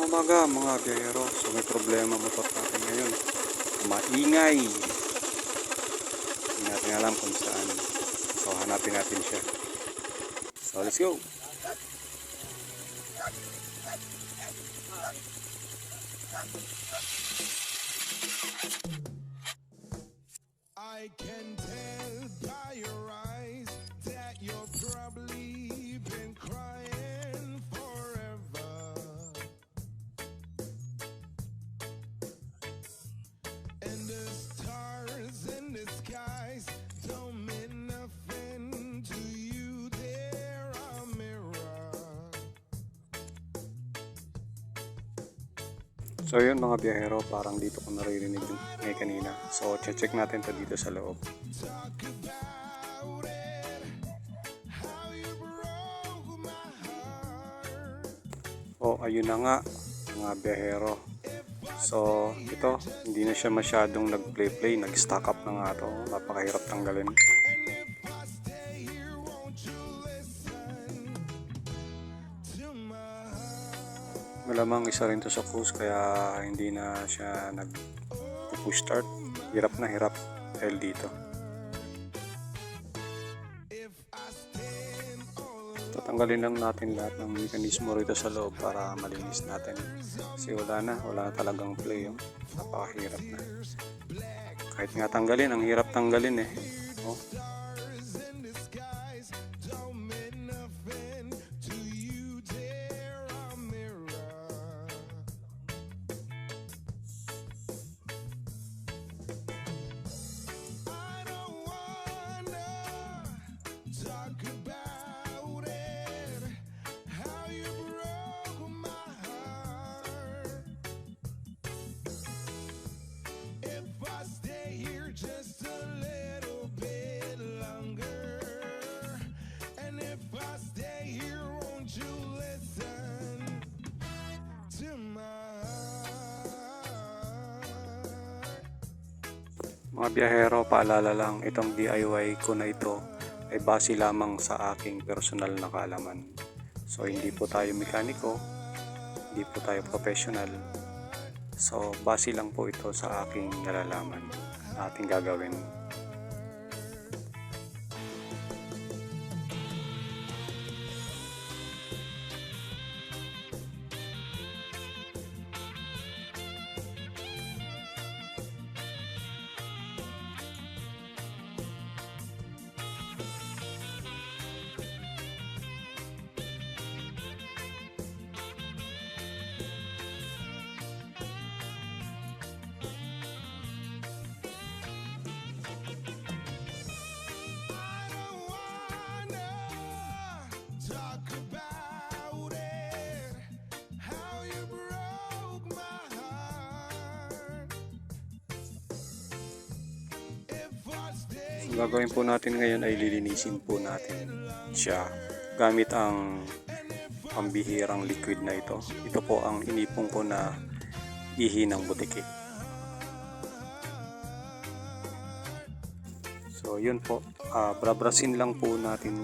umaga mga biyahero. So may problema motor natin ngayon. Maingay. Hindi natin alam kung saan. So hanapin natin siya. So let's go. I can tell by your eyes that you're probably been crying forever. And the stars in the skies don't mean nothing to you. They're a mirror. So yun mga biyahero, parang dito ko naririnig yung ngay kanina. So check natin to dito sa loob. Talk about it, how you broke my heart. Oh, ayun na nga mga biyahero. So ito, hindi na siya masyadong nag-play, nag-stack up na nga to. Napakahirap tanggalin. If I stay here, won't you listen to my heart? Malamang isa rin to sa cruise kaya hindi na siya nag-push start. Hirap na hirap dahil dito. If I stand all Tatanggalin lang natin lahat ng mekanismo rito sa loob para malinis natin. Kasi wala na talagang play. Oh. Napakahirap na. Kahit nga tanggalin, ang hirap tanggalin eh. Oh. stars in the skies don't mean nothing to you. They're a mirror. I don't wanna talk about it, how you broke my heart. If I stay here just a little bit longer, and if I stay here, won't you listen to my heart? Mga biyahero, paalala lang, itong DIY ko na ito ay base lamang sa aking personal na kaalaman. So hindi po tayo mekaniko, hindi po tayo professional. So base lang po ito sa aking nalalaman na ating gagawin. I don't wanna talk about it, how you broke my heart. If I stay Ang gagawin po natin ngayon ay lilinisin po natin siya gamit ang pambihirang liquid na ito. Ito po ang inipon ko na ihi ng butiki. So yun po, brabrasin lang po natin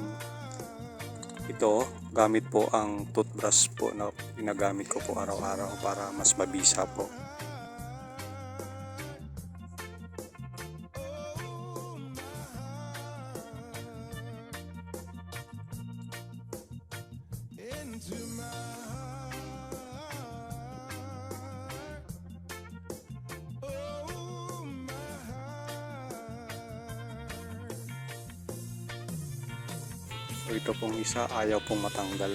ito gamit po ang toothbrush po na ginagamit ko po araw-araw para mas mabisa po. into my heart, oh my heart. So ito pong isa, ayaw pong matanggal.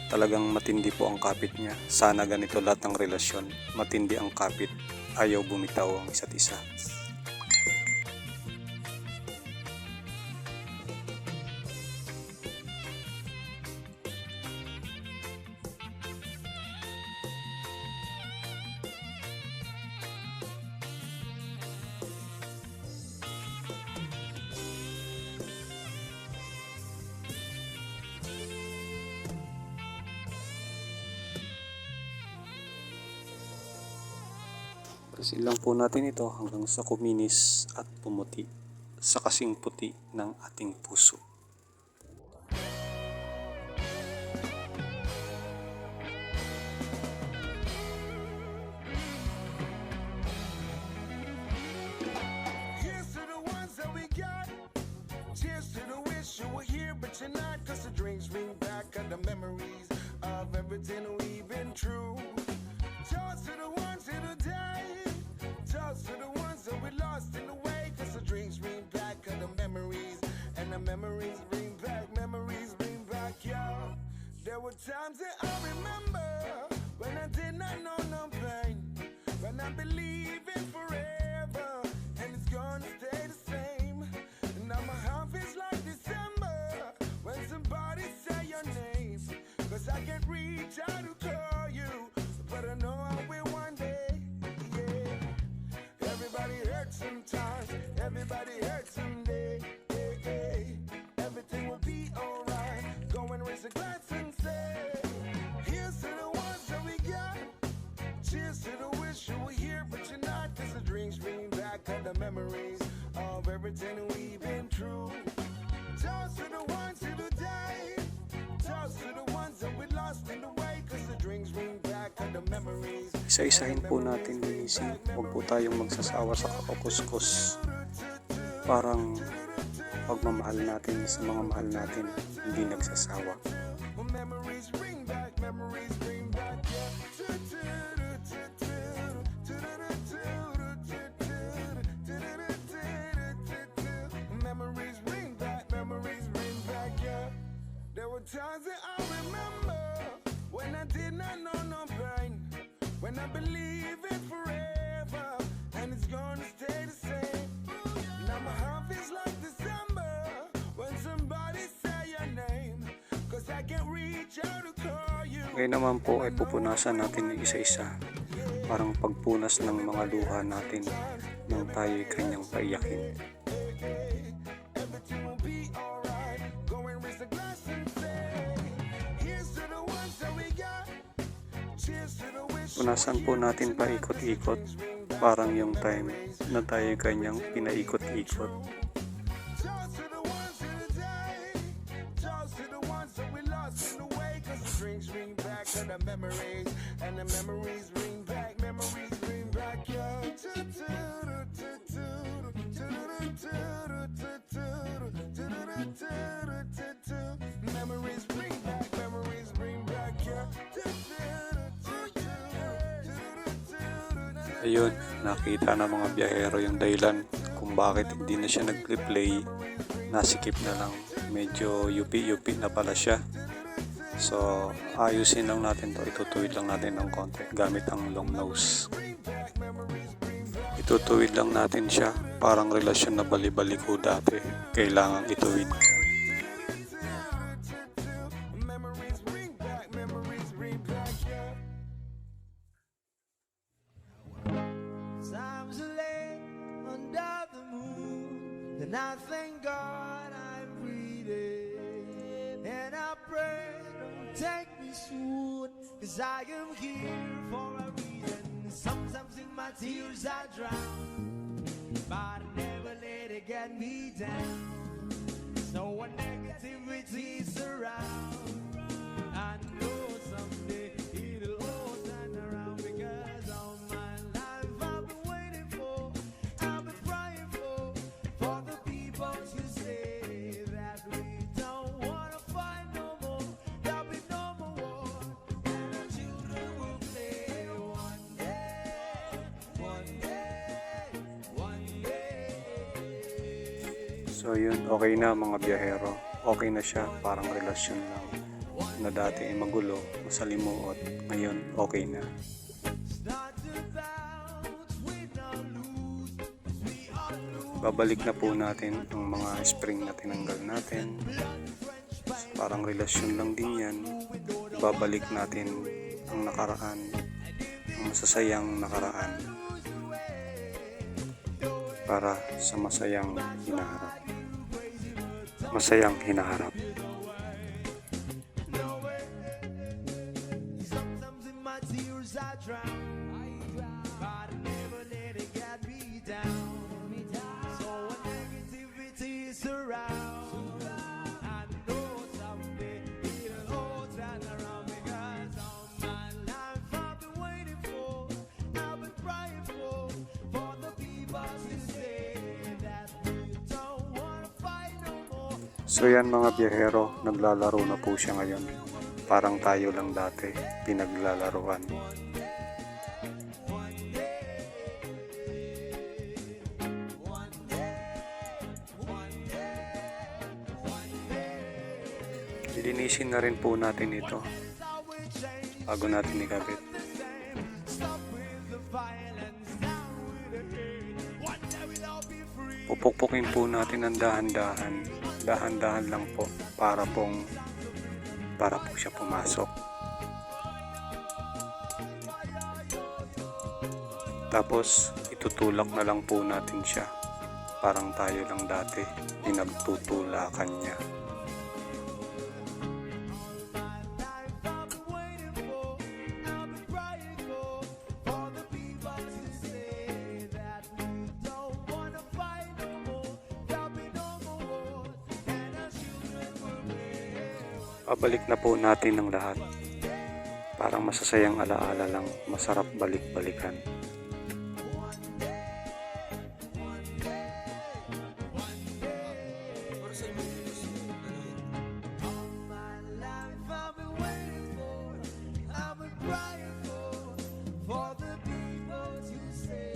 Talagang matindi po ang kapit niya. Sana ganito lahat ng relasyon. Matindi ang kapit. Ayaw bumitaw ang isa't isa. Prasin lang po natin ito hanggang sa kuminis at pumuti sa kasing puti ng ating puso. were times that I remember when I did not know no pain, when I believed in forever, and it's gonna stay the same. And now my heart feels like December when somebody say your name, 'cause I can't reach out to call you, but I know I will one day. Yeah. Everybody hurts sometimes, everybody hurts someday. Everything will be alright. Go and raise a glass and say, here's to the ones that we got. Cheers to the wish you were here, but you're not. 'Cause the drinks bring back all the memories of everything we've been through. Toast to the ones who died. Toast to the ones that we lost in the way. 'Cause the drinks bring back all the memories. Isa-isahin po natin linisin. Huwag po tayong magsasawa sa kakuskus. Parang pagmamahal natin sa mga mahal natin, hindi nagsasawa. Memories bring back, memories bring back, yeah. Memories bring back, yeah. There were times that I remember when I did not know no pain, when I believe in forever, and it's gonna stay the same. Now my heart feels like December when somebody say your name, 'cause I can't reach out to call you. Ngayon naman po ay pupunasan natin ng isa-isa. Parang pagpunas ng mga luha natin nang tayo'y kanyang paiyakin. Everything will be alright. Go and raise a glass and say, here's to the ones that we got. Cheers to the wish. Punasan po natin paikot-ikot. Parang yung time na tayo'y kanyang pinaikot-ikot. Toast to the ones who died. Toast to the ones that we lost in the way. 'Cause the drinks bring back all the memories, and the memories bring back, yeah. Memories bring back, yeah. Ayun, nakita ng mga biyahero yung dahilan kung bakit hindi na siya nag-replay. Nasikip na lang. Medyo yupi-yupi na pala siya. So, ayusin lang natin to. Itutuwid lang natin ng konti gamit ang long nose. Itutuwid lang natin siya. Parang relasyon na bali-baliko dati. Kailangang ituwid. Times late under the moon, and I thank God I'm breathing, and I pray don't take me soon, 'cause I am here for a reason. Sometimes in my tears I drown, but I never let it get me down. So when negativity surrounds, I know someday it'll all turn around, because all my life I've been waiting for, I've been praying for the people to say that we don't wanna fight no more, there'll be no more war, and our children will play one day, one day, one day. So yun, okay na mga biyahero. Okay na siya, parang relasyon lang. Na dati ay magulo, masalimuot, ngayon okay na. Babalik na po natin ang mga spring na tinanggal natin. Parang relasyon lang din yan. Babalik natin ang nakaraan, ang masasayang nakaraan, para sa masayang hinaharap. Masayang hinaharap. Sometimes in my tears I drown, but I never let it get me down. So when negativity is around, I know someday it'll all turn around, because all my life I've been waiting for, I've been praying for the people to say that we don't wanna fight no more. So yan mga biyahero, naglalaro na po siya ngayon. Parang tayo lang dati, pinaglalaruan. linisin na rin po natin ito bago natin ikabit. Stop with the violence, down with the hate. One day we'll all be free. Pupukpukin po natin ng dahan-dahan. Dahan-dahan lang po para po siya pumasok. Tapos itutulak na lang po natin siya. Parang tayo lang dati, pinagtutulakan niya. I've been waiting for, I've been crying for the people to say that we don't wanna fight no more. There'll be no more wars, and our children will live. Pabalik na po natin ang lahat. Parang masasayang alaala lang, masarap balik-balikan. All my life I've been waiting for, I've been crying for the people to say.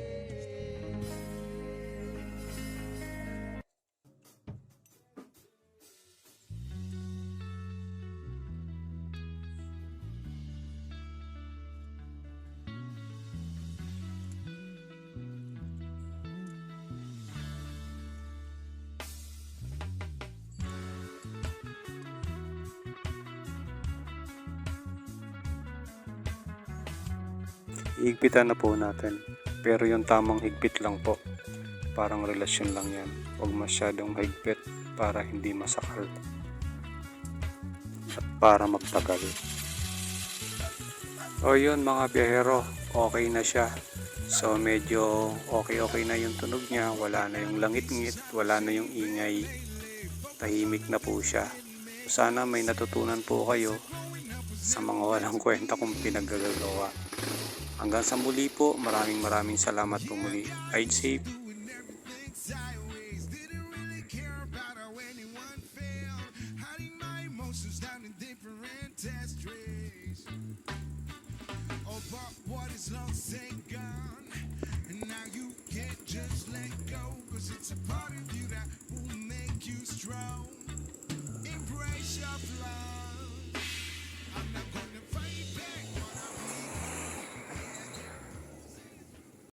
Higpitan na po natin. Pero yung tamang higpit lang po. Parang relasyon lang yan. Huwag masyadong higpit para hindi masakal. At para magtagal. O yun mga biyahero, okay na siya. So medyo okay na yung tunog niya. Wala na yung langit-ngit, wala na yung ingay. Tahimik na po siya. Sana may natutunan po kayo sa mga walang kwenta kong pinaggagawa. Hanggang sa muli po, maraming salamat po muli. Ride safe. But what is lost ain't gone, and now you can't just let go, 'cause it's a part of you that will make you strong. Embrace your flaws. I'm not gonna